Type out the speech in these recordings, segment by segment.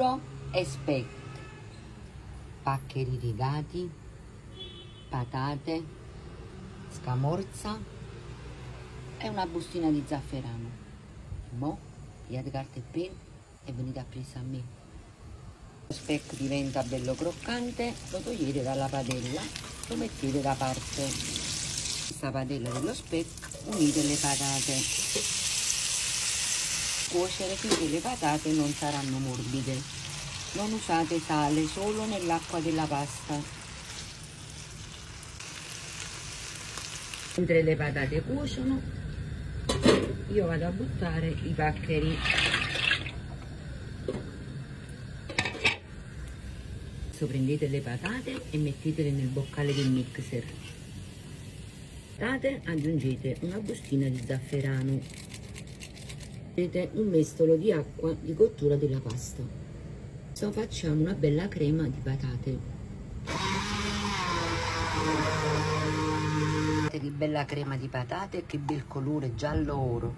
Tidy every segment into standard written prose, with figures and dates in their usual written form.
burro e speck, paccheri rigati, patate, scamorza e una bustina di zafferano. Mo' pigliate carta e penna e venite a presa a me. Lo speck diventa bello croccante, lo togliete dalla padella, lo mettete da parte. Questa padella dello speck unite le patate. Cuocere finché le patate non saranno morbide. Non usate sale, solo nell'acqua della pasta. Mentre le patate cuociono, io vado a buttare i paccheri. Adesso prendete le patate e mettetele nel boccale del mixer. Patate, aggiungete una bustina di zafferano. Mettete un mestolo di acqua di cottura della pasta. Adesso facciamo una bella crema di patate. Che bella crema di patate, che bel colore giallo oro.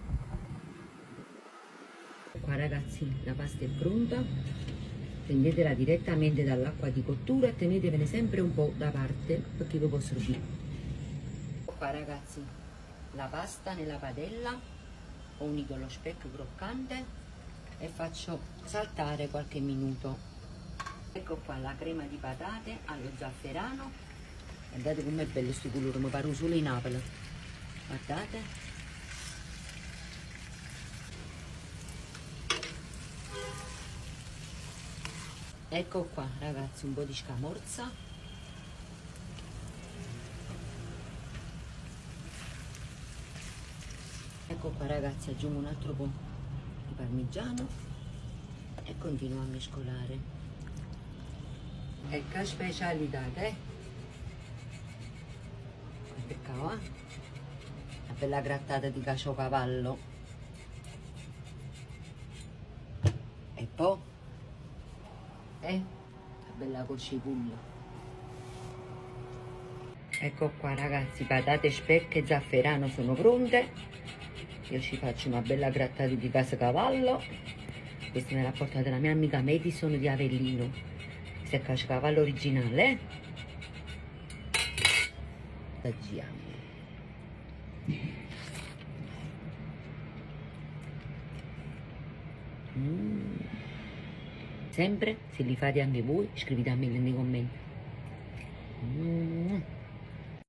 Qua ragazzi, la pasta è pronta. Prendetela direttamente dall'acqua di cottura e tenetevene sempre un po' da parte perché vi posso servire. Qua ragazzi, la pasta nella padella, ho unito lo speck croccante e faccio saltare qualche minuto. Ecco qua la crema di patate allo zafferano. Guardate com'è bello sto colore, mi pare solo in Napoli. Guardate. Ecco qua ragazzi, un po' di scamorza. Ecco qua ragazzi, aggiungo un altro po' di parmigiano e continuo a mescolare. Ecco specialità, Peccato, una bella grattata di caciocavallo. E poi una bella cocipulla. Ecco qua ragazzi, patate, speck e zafferano sono pronte. Io ci faccio una bella grattata di caciocavallo. Questa me l'ha portata la mia amica Madison di Avellino. Questo è il caciocavallo originale. Assaggiamo. Sempre, se li fate anche voi, scrivetemi nei commenti.